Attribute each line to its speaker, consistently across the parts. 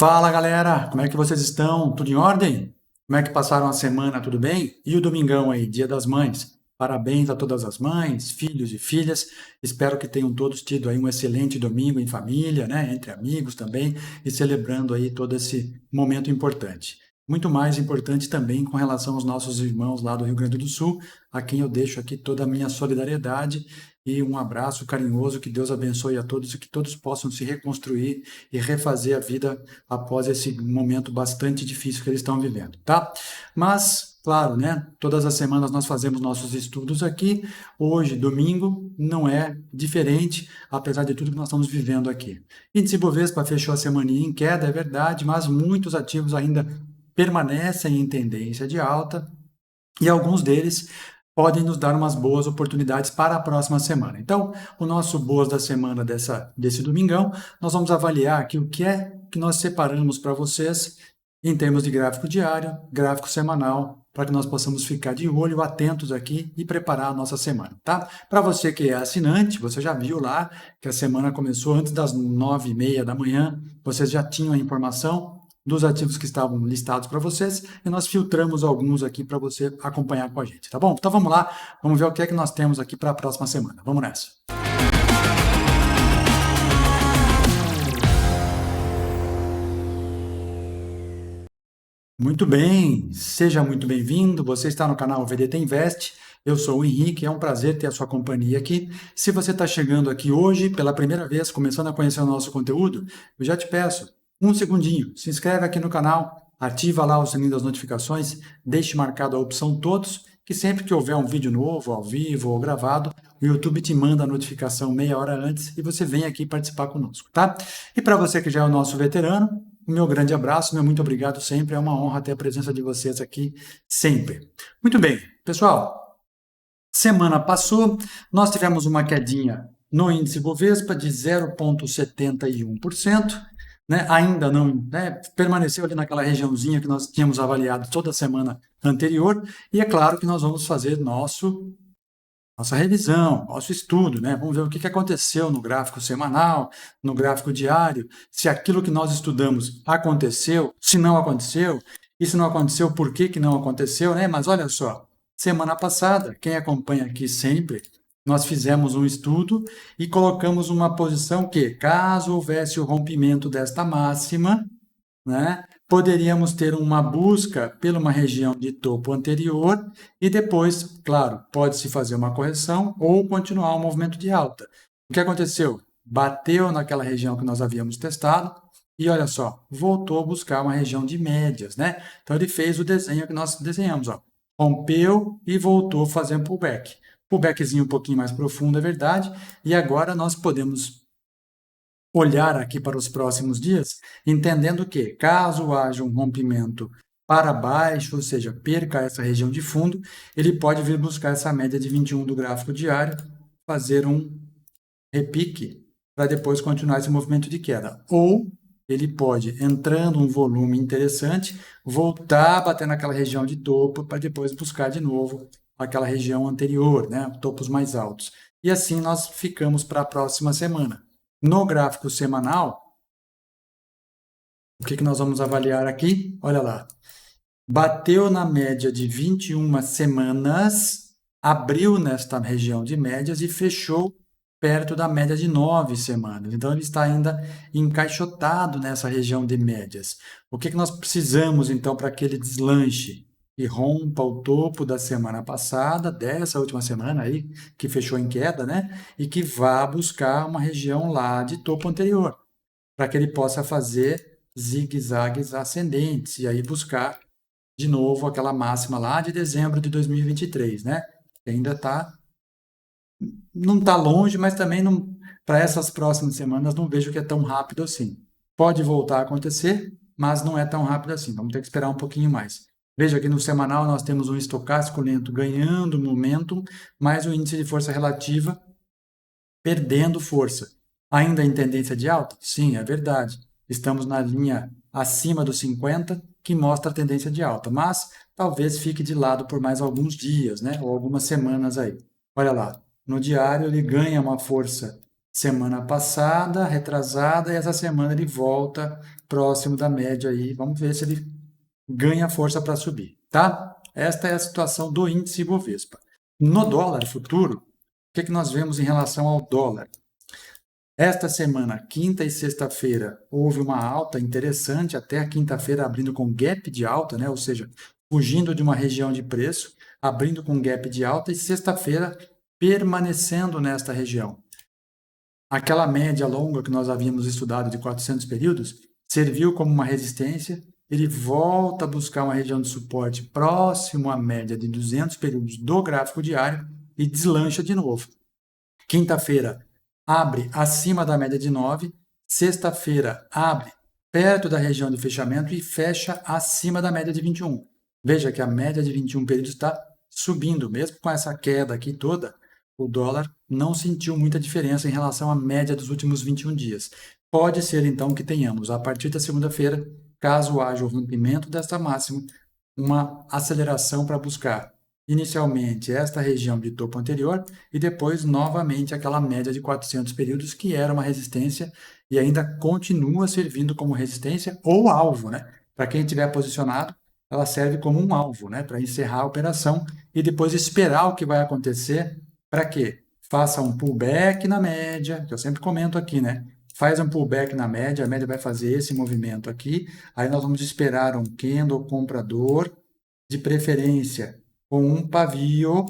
Speaker 1: Fala galera, como é que vocês estão? Tudo em ordem? Como é que passaram a semana? Tudo bem? E o domingão aí, Dia das Mães? Parabéns a todas as mães, filhos e filhas. Espero que tenham todos tido aí um excelente domingo em família, né? Entre amigos também e celebrando aí todo esse momento importante. Muito mais importante também com relação aos nossos irmãos lá do Rio Grande do Sul, a quem eu deixo aqui toda a minha solidariedade e um abraço carinhoso. Que Deus abençoe a todos e que todos possam se reconstruir e refazer a vida após esse momento bastante difícil que eles estão vivendo, tá? Mas, claro, né? Todas as semanas nós fazemos nossos estudos aqui. Hoje, domingo, não é diferente, apesar de tudo que nós estamos vivendo aqui. Índice Bovespa fechou a semana em queda, é verdade, mas muitos ativos ainda permanecem em tendência de alta e alguns deles podem nos dar umas boas oportunidades para a próxima semana. Então, o nosso boas da semana desse domingão, nós vamos avaliar aqui o que é que nós separamos para vocês em termos de gráfico diário, gráfico semanal, para que nós possamos ficar de olho, atentos aqui e preparar a nossa semana, tá? Para você que é assinante, você já viu lá que a semana começou antes das 9h30 da manhã, vocês já tinham a informação dos ativos que estavam listados para vocês e nós filtramos alguns aqui para você acompanhar com a gente, tá bom? Então vamos lá, vamos ver o que é que nós temos aqui para a próxima semana. Vamos nessa. Muito bem, seja muito bem-vindo. Você está no canal VDT Invest. Eu sou o Henrique, é um prazer ter a sua companhia aqui. Se você está chegando aqui hoje pela primeira vez, começando a conhecer o nosso conteúdo, eu já te peço um segundinho, se inscreve aqui no canal, ativa lá o sininho das notificações, deixe marcado a opção todos, que sempre que houver um vídeo novo, ao vivo ou gravado, o YouTube te manda a notificação meia hora antes e você vem aqui participar conosco, tá? E para você que já é o nosso veterano, o meu grande abraço, meu muito obrigado sempre, é uma honra ter a presença de vocês aqui sempre. Muito bem, pessoal, semana passou, nós tivemos uma quedinha no índice Bovespa de 0,71%, né? Ainda não, né? Permaneceu ali naquela regiãozinha que nós tínhamos avaliado toda a semana anterior, e é claro que nós vamos fazer nossa revisão, nosso estudo, né? Vamos ver o que aconteceu no gráfico semanal, no gráfico diário, se aquilo que nós estudamos aconteceu, se não aconteceu, e se não aconteceu, por que que não aconteceu, né? Mas olha só, semana passada, quem acompanha aqui sempre, nós fizemos um estudo e colocamos uma posição que, caso houvesse o rompimento desta máxima, né, poderíamos ter uma busca pela uma região de topo anterior e depois, claro, pode-se fazer uma correção ou continuar um movimento de alta. O que aconteceu? Bateu naquela região que nós havíamos testado e olha só, voltou a buscar uma região de médias, né? Então ele fez o desenho que nós desenhamos, ó. Rompeu e voltou a fazer um pullback. Pullbackzinho um pouquinho mais profundo, é verdade, e agora nós podemos olhar aqui para os próximos dias, entendendo que, caso haja um rompimento para baixo, ou seja, perca essa região de fundo, ele pode vir buscar essa média de 21 do gráfico diário, fazer um repique para depois continuar esse movimento de queda. Ou ele pode, entrando um volume interessante, voltar a bater naquela região de topo para depois buscar de novo aquela região anterior, né, topos mais altos. E assim nós ficamos para a próxima semana. No gráfico semanal, o que nós vamos avaliar aqui? Olha lá. Bateu na média de 21 semanas, abriu nesta região de médias e fechou perto da média de 9 semanas. Então, ele está ainda encaixotado nessa região de médias. O que nós precisamos, então, para que ele deslanche e rompa o topo da semana passada, dessa última semana aí, que fechou em queda, né? E que vá buscar uma região lá de topo anterior, para que ele possa fazer zigue-zagues ascendentes e aí buscar de novo aquela máxima lá de dezembro de 2023, né? Que ainda não está longe, mas também não, para essas próximas semanas não vejo que é tão rápido assim. Pode voltar a acontecer, mas não é tão rápido assim. Vamos ter que esperar um pouquinho mais. Veja que no semanal nós temos um estocástico lento ganhando momentum, mas o índice de força relativa perdendo força. Ainda em tendência de alta? Sim, é verdade. Estamos na linha acima dos 50, que mostra a tendência de alta, mas talvez fique de lado por mais alguns dias, né? Ou algumas semanas aí. Olha lá, no diário ele ganha uma força semana passada, retrasada, e essa semana ele volta próximo da média aí. Vamos ver se ele ganha força para subir, tá? Esta é a situação do índice Ibovespa. No dólar futuro, o que nós vemos em relação ao dólar? Esta semana, quinta e sexta-feira, houve uma alta interessante, até a quinta-feira abrindo com gap de alta, né? Ou seja, fugindo de uma região de preço, abrindo com gap de alta, e sexta-feira permanecendo nesta região. Aquela média longa que nós havíamos estudado de 400 períodos serviu como uma resistência, ele volta a buscar uma região de suporte próximo à média de 200 períodos do gráfico diário e deslancha de novo. Quinta-feira abre acima da média de 9, sexta-feira abre perto da região de fechamento e fecha acima da média de 21. Veja que a média de 21 períodos está subindo, mesmo com essa queda aqui toda, o dólar não sentiu muita diferença em relação à média dos últimos 21 dias. Pode ser, então, que tenhamos, a partir da segunda-feira, caso haja o rompimento desta máxima, uma aceleração para buscar inicialmente esta região de topo anterior e depois novamente aquela média de 400 períodos que era uma resistência e ainda continua servindo como resistência ou alvo, né? Para quem estiver posicionado, ela serve como um alvo, né? Para encerrar a operação e depois esperar o que vai acontecer. Para quê? Faça um pullback na média, que eu sempre comento aqui, né? Faz um pullback na média, a média vai fazer esse movimento aqui, aí nós vamos esperar um candle comprador, de preferência com um pavio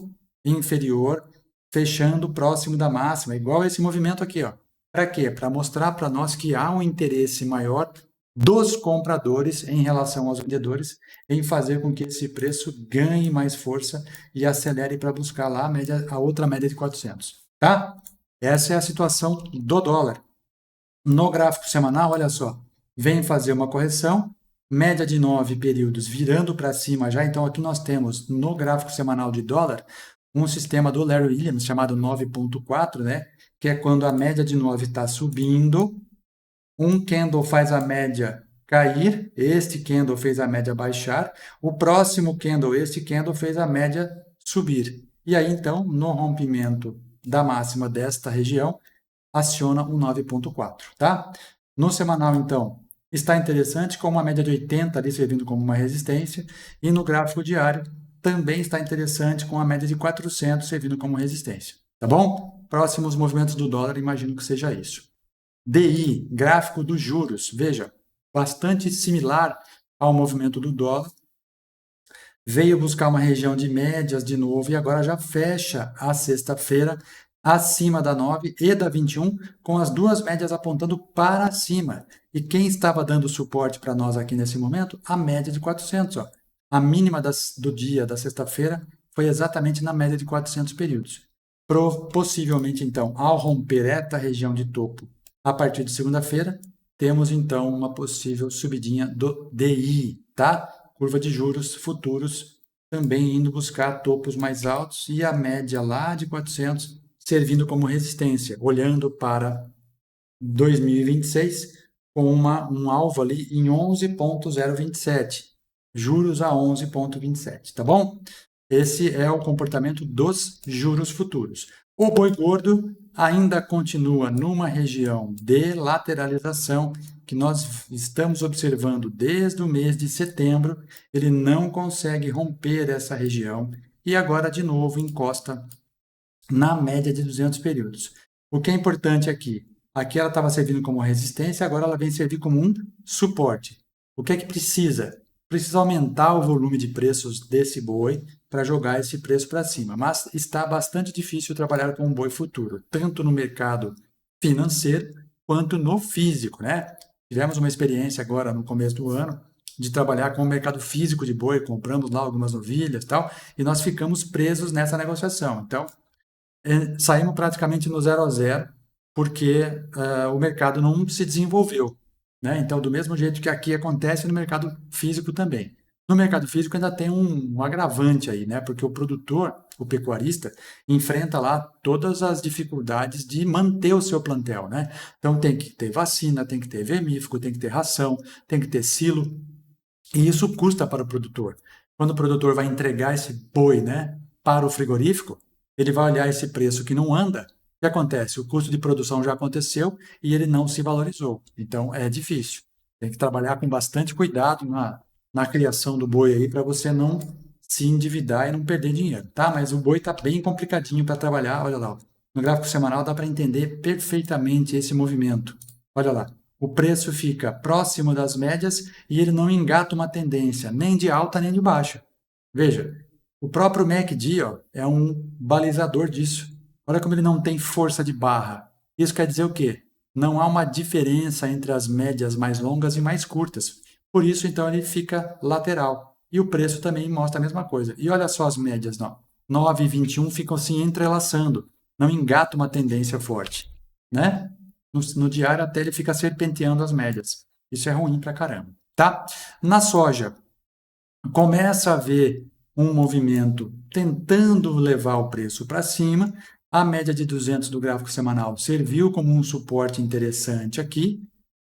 Speaker 1: inferior fechando próximo da máxima, igual esse movimento aqui, ó. Para quê? Para mostrar para nós que há um interesse maior dos compradores em relação aos vendedores em fazer com que esse preço ganhe mais força e acelere para buscar lá a outra média de 400, tá? Essa é a situação do dólar. No gráfico semanal, olha só, vem fazer uma correção, média de 9 períodos virando para cima já. Então, aqui nós temos no gráfico semanal de dólar um sistema do Larry Williams chamado 9.4, né? Que é quando a média de 9 está subindo, um candle faz a média cair, este candle fez a média baixar, o próximo candle, este candle fez a média subir. E aí, então, no rompimento da máxima desta região, aciona um 9.4, tá? No semanal, então, está interessante com uma média de 80 ali servindo como uma resistência e no gráfico diário também está interessante com a média de 400 servindo como resistência, tá bom? Próximos movimentos do dólar, imagino que seja isso. DI, gráfico dos juros, veja, bastante similar ao movimento do dólar, veio buscar uma região de médias de novo e agora já fecha a sexta-feira acima da 9 e da 21, com as duas médias apontando para cima. E quem estava dando suporte para nós aqui nesse momento? A média de 400. Ó. A mínima do dia da sexta-feira foi exatamente na média de 400 períodos. Possivelmente, então, ao romper esta região de topo a partir de segunda-feira, temos então uma possível subidinha do DI, tá? Curva de juros futuros também indo buscar topos mais altos e a média lá de 400 servindo como resistência, olhando para 2026 com um alvo ali em 11.027, juros a 11.27, tá bom? Esse é o comportamento dos juros futuros. O boi gordo ainda continua numa região de lateralização que nós estamos observando desde o mês de setembro. Ele não consegue romper essa região e agora de novo encosta na média de 200 períodos. O que é importante aqui? Aqui ela estava servindo como resistência, agora ela vem servir como um suporte. O que é que precisa? Precisa aumentar o volume de preços desse boi para jogar esse preço para cima. Mas está bastante difícil trabalhar com um boi futuro, tanto no mercado financeiro quanto no físico, né? Tivemos uma experiência agora no começo do ano de trabalhar com o mercado físico de boi, compramos lá algumas novilhas e tal, e nós ficamos presos nessa negociação. Então, saímos praticamente no 0 a 0, porque o mercado não se desenvolveu. Né? Então, do mesmo jeito que aqui acontece no mercado físico também. No mercado físico ainda tem um agravante aí, né? Porque o produtor, o pecuarista, enfrenta lá todas as dificuldades de manter o seu plantel, né? Então tem que ter vacina, tem que ter vermífugo, tem que ter ração, tem que ter silo, e isso custa para o produtor. Quando o produtor vai entregar esse boi, né, para o frigorífico, ele vai olhar esse preço que não anda que acontece? O custo de produção já aconteceu e ele não se valorizou. Então, é difícil. Tem que trabalhar com bastante cuidado na criação do boi aí para você não se endividar e não perder dinheiro, tá? Mas o boi está bem complicadinho para trabalhar. Olha lá, ó. No gráfico semanal dá para entender perfeitamente esse movimento. Olha lá, o preço fica próximo das médias e ele não engata uma tendência, nem de alta nem de baixa. Veja, o próprio MACD, ó, é um balizador disso. Olha como ele não tem força de barra. Isso quer dizer o quê? Não há uma diferença entre as médias mais longas e mais curtas. Por isso, então, ele fica lateral. E o preço também mostra a mesma coisa. E olha só as médias, não. 9 e 21 ficam se entrelaçando. Não engata uma tendência forte, né? No diário até ele fica serpenteando as médias. Isso é ruim pra caramba, tá? Na soja, começa a haver um movimento tentando levar o preço para cima. A média de 200 do gráfico semanal serviu como um suporte interessante aqui.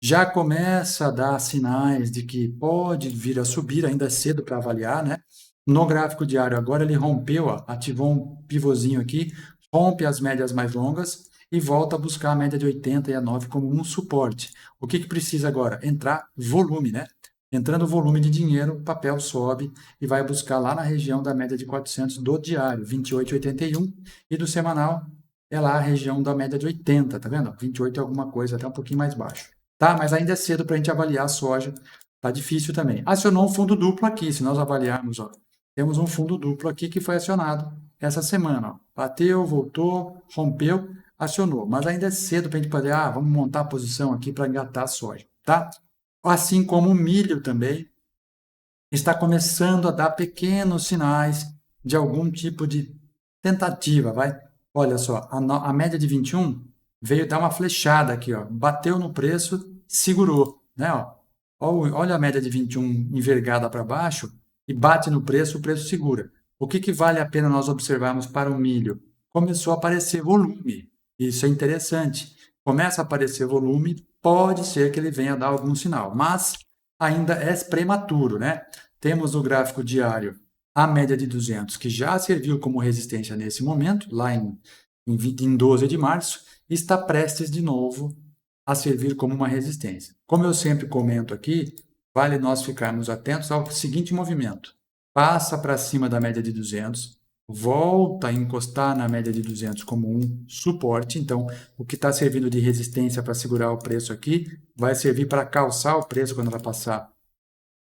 Speaker 1: Já começa a dar sinais de que pode vir a subir, ainda é cedo para avaliar, né? No gráfico diário agora ele rompeu, ó, ativou um pivôzinho aqui, rompe as médias mais longas e volta a buscar a média de 80 e a 9 como um suporte. O que precisa agora? Entrar volume, né? Entrando volume de dinheiro, o papel sobe e vai buscar lá na região da média de 400 do diário, 28,81, e do semanal é lá a região da média de 80, tá vendo? 28 é alguma coisa, até um pouquinho mais baixo. Tá? Mas ainda é cedo para a gente avaliar a soja, tá difícil também. Acionou um fundo duplo aqui, se nós avaliarmos, ó, temos um fundo duplo aqui que foi acionado essa semana, ó. Bateu, voltou, rompeu, acionou, mas ainda é cedo para a gente poder, vamos montar a posição aqui para engatar a soja, tá? Assim como o milho também está começando a dar pequenos sinais de algum tipo de tentativa, vai? Olha só, a média de 21 veio dar uma flechada aqui, ó, bateu no preço, segurou, né? Ó. Olha a média de 21 envergada para baixo e bate no preço, o preço segura. O que vale a pena nós observarmos para o milho? Começou a aparecer volume, isso é interessante. Começa a aparecer volume, pode ser que ele venha dar algum sinal, mas ainda é prematuro, né? Temos no gráfico diário a média de 200, que já serviu como resistência nesse momento, lá em 12 de março, está prestes de novo a servir como uma resistência. Como eu sempre comento aqui, vale nós ficarmos atentos ao seguinte movimento. Passa para cima da média de 200, volta a encostar na média de 200 como um suporte. Então, o que está servindo de resistência para segurar o preço aqui, vai servir para calçar o preço quando ela passar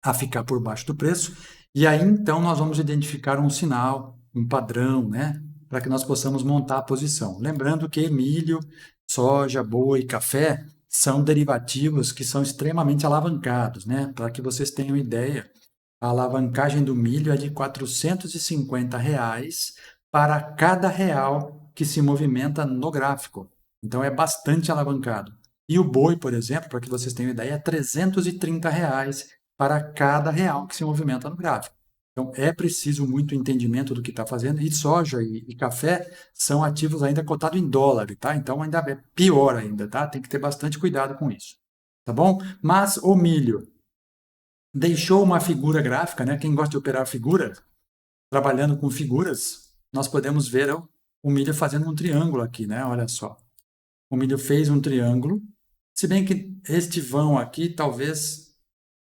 Speaker 1: a ficar por baixo do preço. E aí, então, nós vamos identificar um sinal, um padrão, né? Para que nós possamos montar a posição. Lembrando que milho, soja, boi, café são derivativos que são extremamente alavancados, né? Para que vocês tenham ideia, a alavancagem do milho é de R$ 450 para cada real que se movimenta no gráfico. Então, é bastante alavancado. E o boi, por exemplo, para que vocês tenham ideia, é R$ 330 para cada real que se movimenta no gráfico. Então, é preciso muito entendimento do que está fazendo. E soja e café são ativos ainda cotados em dólar, tá? Então, ainda é pior ainda, tá? Tem que ter bastante cuidado com isso, tá bom? Mas o milho deixou uma figura gráfica, né? Quem gosta de operar figura, trabalhando com figuras, nós podemos ver o milho fazendo um triângulo aqui, né? Olha só. O milho fez um triângulo, se bem que este vão aqui talvez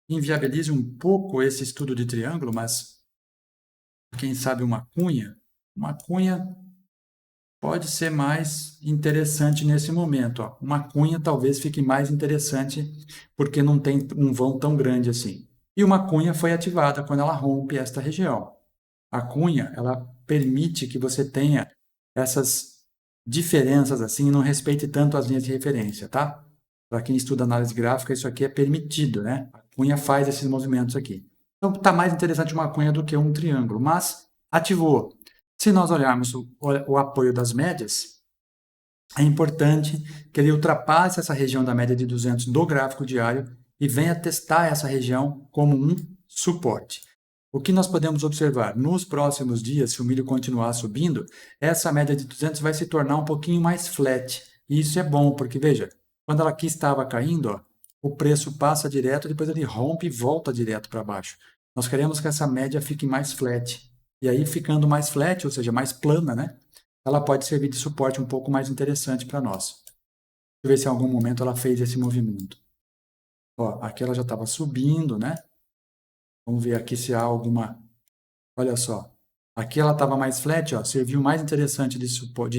Speaker 1: inviabilize um pouco esse estudo de triângulo, mas quem sabe uma cunha pode ser mais interessante nesse momento. Ó. Uma cunha talvez fique mais interessante porque não tem um vão tão grande assim. E uma cunha foi ativada quando ela rompe esta região. A cunha, ela permite que você tenha essas diferenças assim e não respeite tanto as linhas de referência, tá? Para quem estuda análise gráfica, isso aqui é permitido, né? A cunha faz esses movimentos aqui. Então, está mais interessante uma cunha do que um triângulo, mas ativou. Se nós olharmos o apoio das médias, é importante que ele ultrapasse essa região da média de 200 do gráfico diário e venha testar essa região como um suporte. O que nós podemos observar? Nos próximos dias, se o milho continuar subindo, essa média de 200 vai se tornar um pouquinho mais flat. E isso é bom, porque, veja, quando ela aqui estava caindo, ó, o preço passa direto, depois ele rompe e volta direto para baixo. Nós queremos que essa média fique mais flat. E aí, ficando mais flat, ou seja, mais plana, né? ela pode servir de suporte um pouco mais interessante para nós. Deixa eu ver se em algum momento ela fez esse movimento. Ó, aqui ela já estava subindo, né? Vamos ver aqui se há alguma... Olha só. Aqui ela estava mais flat, ó, serviu mais interessante de suporte.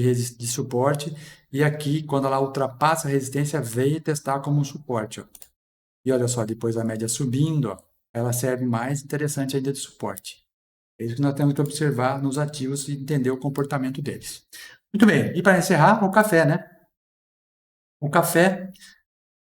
Speaker 1: E aqui, quando ela ultrapassa a resistência, veio testar como um suporte. Ó. E olha só, depois a média subindo, ó, ela serve mais interessante ainda de suporte. É isso que nós temos que observar nos ativos e entender o comportamento deles. Muito bem, e para encerrar, o café, né? O café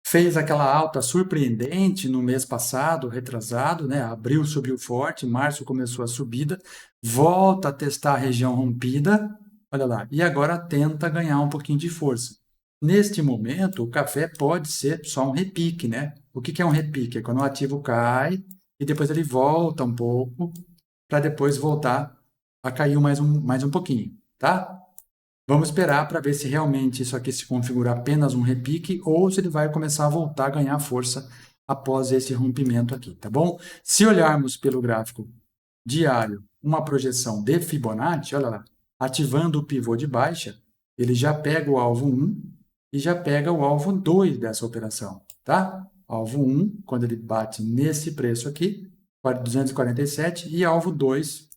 Speaker 1: fez aquela alta surpreendente no mês passado, retrasado, né? Abril subiu forte, março começou a subida, volta a testar a região rompida, olha lá, e agora tenta ganhar um pouquinho de força. Neste momento, o café pode ser só um repique, né? O que é um repique? É quando o ativo cai e depois ele volta um pouco para depois voltar a cair mais um pouquinho, tá? Vamos esperar para ver se realmente isso aqui se configura apenas um repique ou se ele vai começar a voltar a ganhar força após esse rompimento aqui, tá bom? Se olharmos pelo gráfico diário, uma projeção de Fibonacci, olha lá, ativando o pivô de baixa, ele já pega o alvo 1 e já pega o alvo 2 dessa operação, tá? Alvo 1, quando ele bate nesse preço aqui, 247, e alvo 2,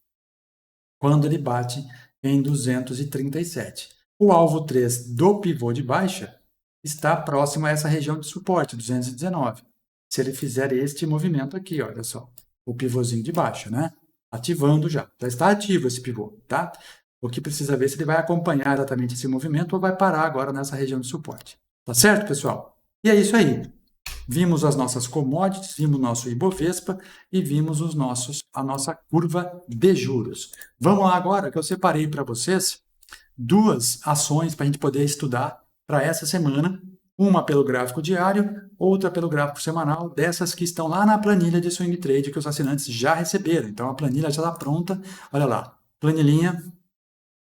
Speaker 1: quando ele bate em 237. O alvo 3 do pivô de baixa está próximo a essa região de suporte, 219. Se ele fizer este movimento aqui, olha só, o pivôzinho de baixa, né? Ativando já. Já está ativo esse pivô, tá? O que precisa ver se ele vai acompanhar exatamente esse movimento ou vai parar agora nessa região de suporte. Tá certo, pessoal? E é isso aí. Vimos as nossas commodities, vimos o nosso Ibovespa e vimos a nossa curva de juros. Vamos lá agora que eu separei para vocês duas ações para a gente poder estudar para essa semana. Uma pelo gráfico diário, outra pelo gráfico semanal, dessas que estão lá na planilha de Swing Trade que os assinantes já receberam. Então a planilha já está pronta. Olha lá, planilhinha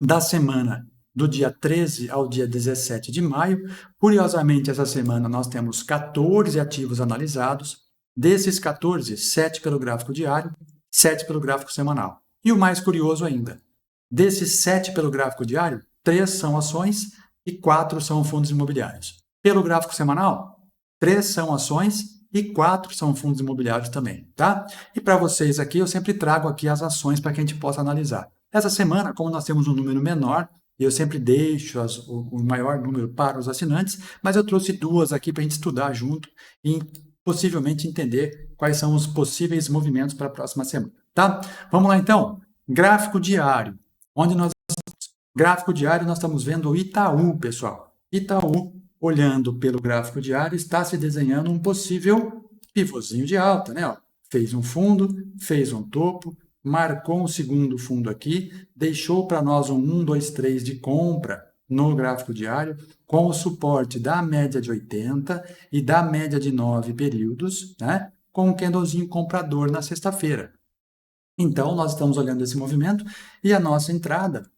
Speaker 1: da semana do dia 13 ao dia 17 de maio. Curiosamente, essa semana nós temos 14 ativos analisados. Desses 14, 7 pelo gráfico diário, 7 pelo gráfico semanal. E o mais curioso ainda, desses 7 pelo gráfico diário, 3 são ações e 4 são fundos imobiliários. Pelo gráfico semanal, 3 são ações e 4 são fundos imobiliários também, tá? E para vocês aqui, eu sempre trago aqui as ações para que a gente possa analisar. Essa semana, como nós temos um número menor, eu sempre deixo o maior número para os assinantes, mas eu trouxe duas aqui para a gente estudar junto e possivelmente entender quais são os possíveis movimentos para a próxima semana, tá? Vamos lá então, gráfico diário, gráfico diário nós estamos vendo o Itaú, pessoal. Itaú, olhando pelo gráfico diário, está se desenhando um possível pivôzinho de alta, né? Ó, fez um fundo, fez um topo, marcou um segundo fundo aqui, deixou para nós um 1, 2, 3 de compra no gráfico diário, com o suporte da média de 80 e da média de 9 períodos, né? Com um candlezinho comprador na sexta-feira. Então, nós estamos olhando esse movimento e a nossa entrada,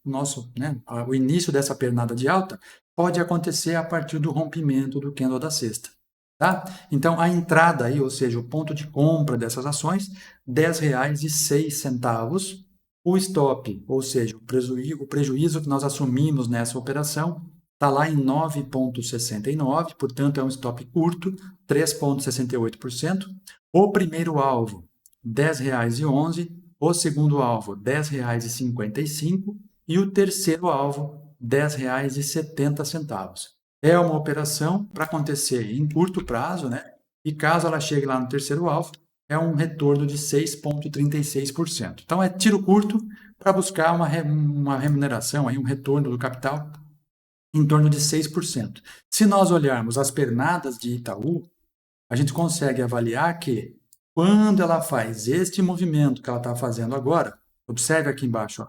Speaker 1: o início dessa pernada de alta, pode acontecer a partir do rompimento do candle da sexta. Tá? Então, a entrada aí, ou seja, o ponto de compra dessas ações, R$ 10,06. O stop, ou seja, o prejuízo que nós assumimos nessa operação, está lá em 9,69, portanto, é um stop curto, 3,68%. O primeiro alvo, R$ 10,11. O segundo alvo, R$ 10,55. E o terceiro alvo, R$ 10,70. É uma operação para acontecer em curto prazo, né? E caso ela chegue lá no terceiro alvo, é um retorno de 6,36%. Então, é tiro curto para buscar uma remuneração, aí, um retorno do capital em torno de 6%. Se nós olharmos as pernadas de Itaú, a gente consegue avaliar que quando ela faz este movimento que ela está fazendo agora, observe aqui embaixo, ó,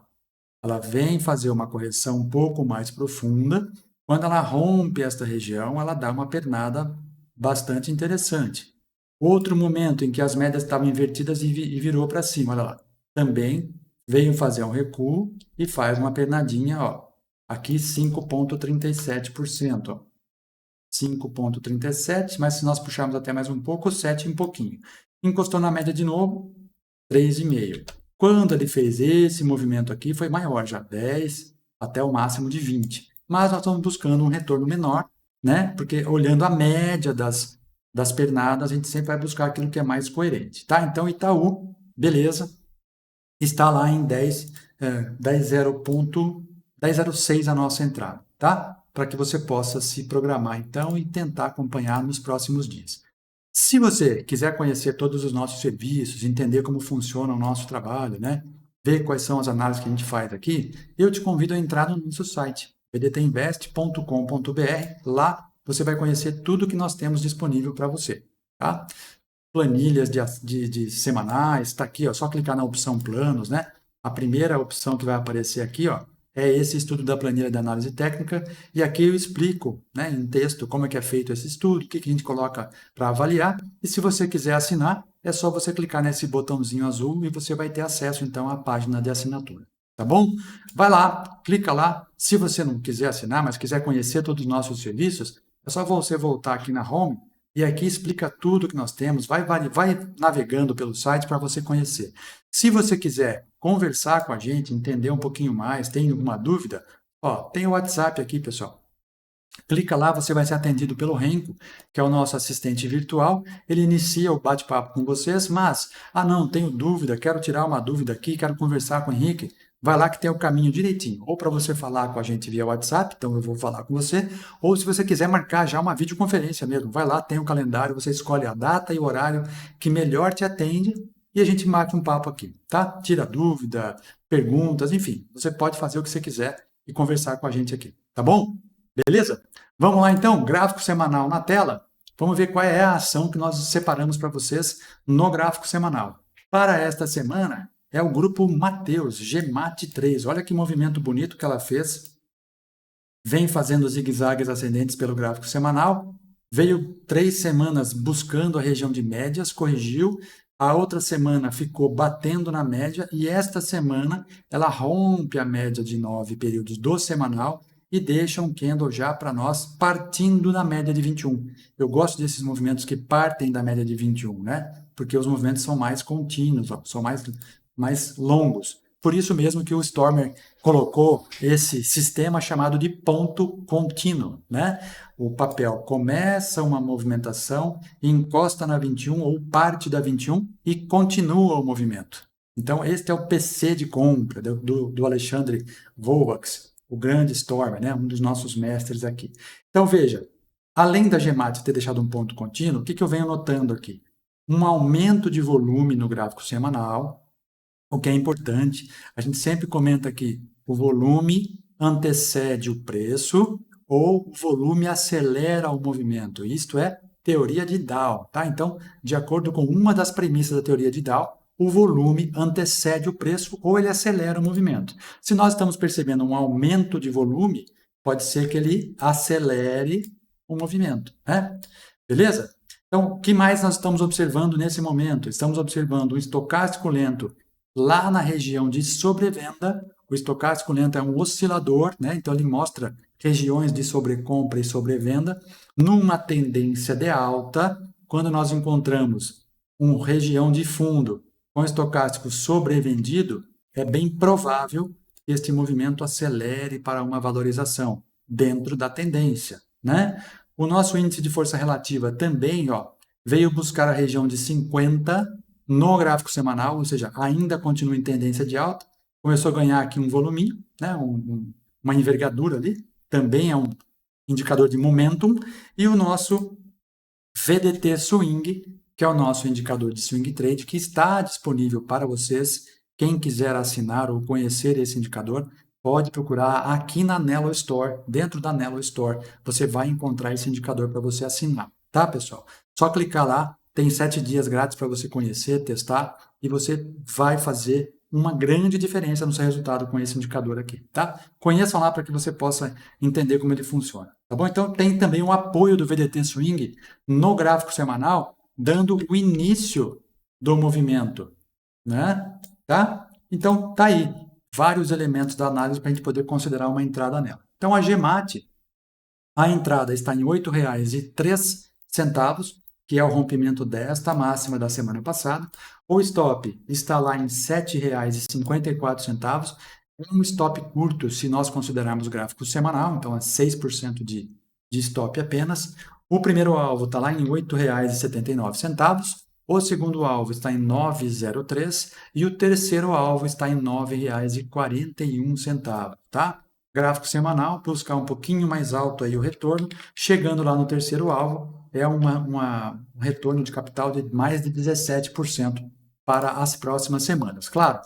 Speaker 1: ela vem fazer uma correção um pouco mais profunda. Quando ela rompe esta região, ela dá uma pernada bastante interessante. Outro momento em que as médias estavam invertidas e virou para cima, olha lá. Também veio fazer um recuo e faz uma pernadinha, ó. Aqui 5,37%, ó. 5,37, mas se nós puxarmos até mais um pouco, 7 um pouquinho. Encostou na média de novo, 3,5. Quando ele fez esse movimento aqui, foi maior já, 10, até o máximo de 20. Mas nós estamos buscando um retorno menor, né? Porque olhando a média das pernadas, a gente sempre vai buscar aquilo que é mais coerente, tá? Então, Itaú, beleza, está lá em 10,06 a nossa entrada, tá? Para que você possa se programar, então, e tentar acompanhar nos próximos dias. Se você quiser conhecer todos os nossos serviços, entender como funciona o nosso trabalho, né? Ver quais são as análises que a gente faz aqui, eu te convido a entrar no nosso site, bdtinvest.com.br. Lá você vai conhecer tudo que nós temos disponível para você, tá? Planilhas de semanais, está aqui, ó, só clicar na opção planos, né? A primeira opção que vai aparecer aqui, ó, é esse estudo da planilha de análise técnica, e aqui eu explico, né, em texto como é que é feito esse estudo, o que a gente coloca para avaliar, e se você quiser assinar, é só você clicar nesse botãozinho azul e você vai ter acesso, então, à página de assinatura, tá bom? Vai lá, clica lá, se você não quiser assinar, mas quiser conhecer todos os nossos serviços, é só você voltar aqui na Home, e aqui explica tudo que nós temos, vai navegando pelo site para você conhecer. Se você quiser conversar com a gente, entender um pouquinho mais, tem alguma dúvida, ó, tem o WhatsApp aqui, pessoal. Clica lá, você vai ser atendido pelo Renko, que é o nosso assistente virtual. Ele inicia o bate-papo com vocês, mas, não, tenho dúvida, quero tirar uma dúvida aqui, quero conversar com o Henrique. Vai lá que tem o caminho direitinho. Ou para você falar com a gente via WhatsApp, então eu vou falar com você, ou se você quiser marcar já uma videoconferência mesmo, vai lá, tem o calendário, você escolhe a data e o horário que melhor te atende e a gente marca um papo aqui, tá? Tira dúvida, perguntas, enfim, você pode fazer o que você quiser e conversar com a gente aqui, tá bom? Beleza? Vamos lá então, gráfico semanal na tela. Vamos ver qual é a ação que nós separamos para vocês no gráfico semanal. Para esta semana, é o grupo Mateus, GMAT3. Olha que movimento bonito que ela fez. Vem fazendo zigue-zagues ascendentes pelo gráfico semanal. Veio 3 semanas buscando a região de médias, corrigiu. A outra semana ficou batendo na média. E esta semana ela rompe a média de 9 períodos do semanal e deixa um candle já para nós partindo da média de 21. Eu gosto desses movimentos que partem da média de 21, né? Porque os movimentos são mais contínuos, ó, são mais longos. Por isso mesmo que o Stormer colocou esse sistema chamado de ponto contínuo, né? O papel começa uma movimentação, encosta na 21 ou parte da 21 e continua o movimento. Então, este é o PC de compra do Alexandre Volvax, o grande Stormer, né? Um dos nossos mestres aqui. Então, veja, além da GMAT ter deixado um ponto contínuo, o que eu venho notando aqui? Um aumento de volume no gráfico semanal, o que é importante. A gente sempre comenta que o volume antecede o preço ou o volume acelera o movimento. Isto é teoria de Dow, tá? Então, de acordo com uma das premissas da teoria de Dow, o volume antecede o preço ou ele acelera o movimento. Se nós estamos percebendo um aumento de volume, pode ser que ele acelere o movimento, né? Beleza? Então, o que mais nós estamos observando nesse momento? Estamos observando um estocástico lento lá na região de sobrevenda. O estocástico lento é um oscilador, né? Então ele mostra regiões de sobrecompra e sobrevenda numa tendência de alta. Quando nós encontramos uma região de fundo com estocástico sobrevendido, é bem provável que este movimento acelere para uma valorização dentro da tendência, né? O nosso índice de força relativa também, ó, veio buscar a região de 50 no gráfico semanal, ou seja, ainda continua em tendência de alta, começou a ganhar aqui um voluminho, né, uma envergadura ali, também é um indicador de momentum, e o nosso VDT Swing, que é o nosso indicador de swing trade, que está disponível para vocês. Quem quiser assinar ou conhecer esse indicador, pode procurar aqui na Nelo Store, dentro da Nelo Store, você vai encontrar esse indicador para você assinar, tá, pessoal? Só clicar lá, tem 7 dias grátis para você conhecer, testar, e você vai fazer uma grande diferença no seu resultado com esse indicador aqui, tá? Conheçam lá para que você possa entender como ele funciona, tá bom? Então, tem também o apoio do VDT Swing no gráfico semanal, dando o início do movimento, né? Tá? Então, tá aí vários elementos da análise para a gente poder considerar uma entrada nela. Então, a GMAT, a entrada está em R$ 8,03, que é o rompimento desta máxima da semana passada. O stop está lá em R$ 7,54. um stop curto se nós considerarmos o gráfico semanal, então é 6% de stop apenas. O primeiro alvo está lá em R$ 8,79, o segundo alvo está em 9,03 e o terceiro alvo está em R$ 9,41, tá? Gráfico semanal, buscar um pouquinho mais alto aí o retorno, chegando lá no terceiro alvo, é um retorno de capital de mais de 17% para as próximas semanas. Claro,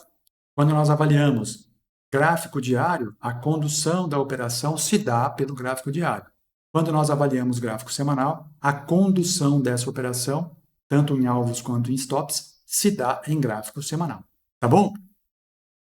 Speaker 1: quando nós avaliamos gráfico diário, a condução da operação se dá pelo gráfico diário. Quando nós avaliamos gráfico semanal, a condução dessa operação, tanto em alvos quanto em stops, se dá em gráfico semanal. Tá bom?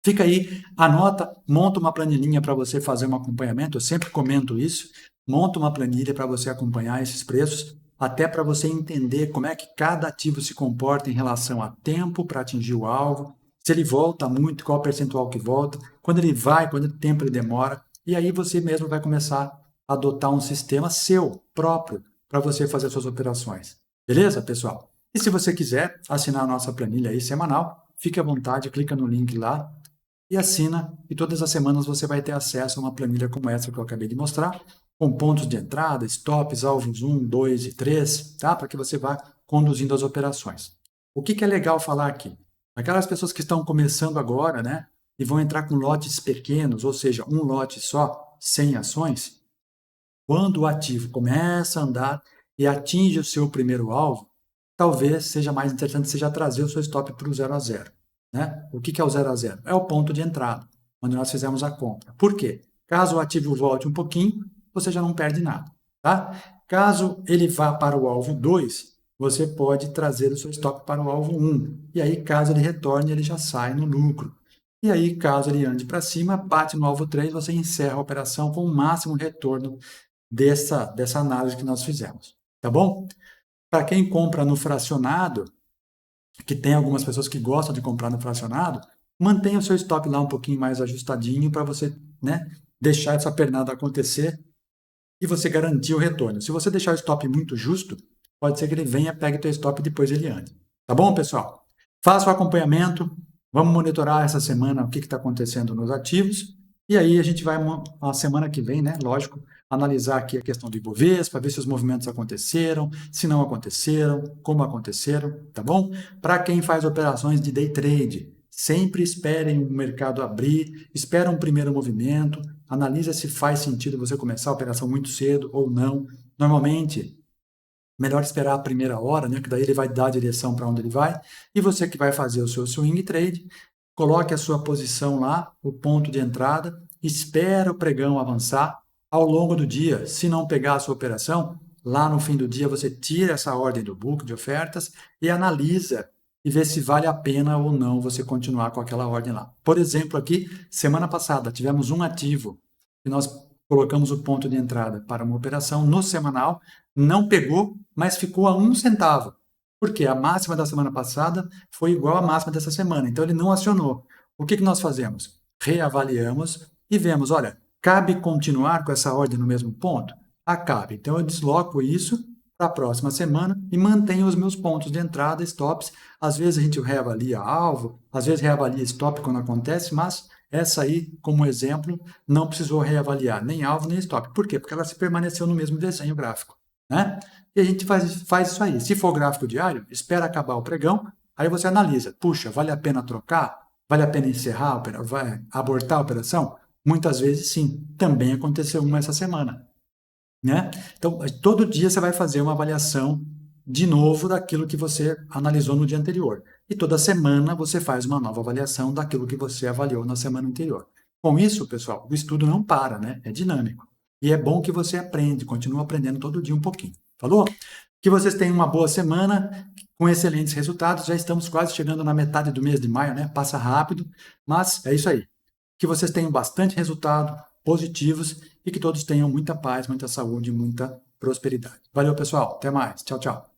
Speaker 1: Fica aí, anota, monta uma planilhinha para você fazer um acompanhamento. Eu sempre comento isso. Monta uma planilha para você acompanhar esses preços, até para você entender como é que cada ativo se comporta em relação a tempo para atingir o alvo, se ele volta muito, qual o percentual que volta, quando ele vai, quanto tempo ele demora. E aí você mesmo vai começar a adotar um sistema seu, próprio, para você fazer suas operações. Beleza, pessoal? E se você quiser assinar a nossa planilha aí semanal, fique à vontade, clica no link lá e assina, e todas as semanas você vai ter acesso a uma planilha como essa que eu acabei de mostrar, com pontos de entrada, stops, alvos 1, 2 e 3, tá? Para que você vá conduzindo as operações. O que é legal falar aqui? Aquelas pessoas que estão começando agora, né, e vão entrar com lotes pequenos, ou seja, um lote só, 100 ações, quando o ativo começa a andar e atinge o seu primeiro alvo, talvez seja mais interessante você já trazer o seu stop para o 0 a 0. Né? O que é o 0 a 0? É o ponto de entrada, onde nós fizemos a compra. Por quê? Caso o ativo volte um pouquinho, você já não perde nada. Tá? Caso ele vá para o alvo 2, você pode trazer o seu stop para o alvo 1. E aí, caso ele retorne, ele já sai no lucro. E aí, caso ele ande para cima, bate no alvo 3, você encerra a operação com o máximo retorno dessa análise que nós fizemos. Tá bom? Para quem compra no fracionado, que tem algumas pessoas que gostam de comprar no fracionado, mantenha o seu stop lá um pouquinho mais ajustadinho para você, né, deixar essa pernada acontecer e você garantir o retorno. Se você deixar o stop muito justo, pode ser que ele venha, pegue o teu stop e depois ele ande. Tá bom, pessoal? Faça o acompanhamento, vamos monitorar essa semana o que está acontecendo nos ativos, e aí a gente vai, a semana que vem, né, lógico, analisar aqui a questão do Ibovespa, ver se os movimentos aconteceram, se não aconteceram, como aconteceram, tá bom? Para quem faz operações de day trade, sempre esperem o mercado abrir, espera um primeiro movimento, analisa se faz sentido você começar a operação muito cedo ou não. Normalmente, melhor esperar a primeira hora, né, que daí ele vai dar a direção para onde ele vai, e você que vai fazer o seu swing trade, coloque a sua posição lá, o ponto de entrada, espera o pregão avançar. Ao longo do dia, se não pegar a sua operação, lá no fim do dia você tira essa ordem do book de ofertas e analisa e vê se vale a pena ou não você continuar com aquela ordem lá. Por exemplo, aqui, semana passada, tivemos um ativo que nós colocamos o ponto de entrada para uma operação no semanal, não pegou, mas ficou a 1 centavo. Porque a máxima da semana passada foi igual à máxima dessa semana, então ele não acionou. O que nós fazemos? Reavaliamos e vemos, olha, cabe continuar com essa ordem no mesmo ponto? Cabe. Então eu desloco isso para a próxima semana e mantenho os meus pontos de entrada, stops. Às vezes a gente reavalia alvo, às vezes reavalia stop quando acontece, mas essa aí, como exemplo, não precisou reavaliar nem alvo nem stop. Por quê? Porque ela se permaneceu no mesmo desenho gráfico. Né? E a gente faz isso aí. Se for gráfico diário, espera acabar o pregão, aí você analisa. Puxa, vale a pena trocar? Vale a pena encerrar, abortar a operação? Muitas vezes sim. Também aconteceu uma essa semana. Né? Então, todo dia você vai fazer uma avaliação de novo daquilo que você analisou no dia anterior. E toda semana você faz uma nova avaliação daquilo que você avaliou na semana anterior. Com isso, pessoal, o estudo não para, né? É dinâmico. E é bom que você aprende, continua aprendendo todo dia um pouquinho. Falou? Que vocês tenham uma boa semana, com excelentes resultados. Já estamos quase chegando na metade do mês de maio, né? Passa rápido, mas é isso aí. Que vocês tenham bastante resultado, positivos, e que todos tenham muita paz, muita saúde e muita prosperidade. Valeu, pessoal. Até mais. Tchau, tchau.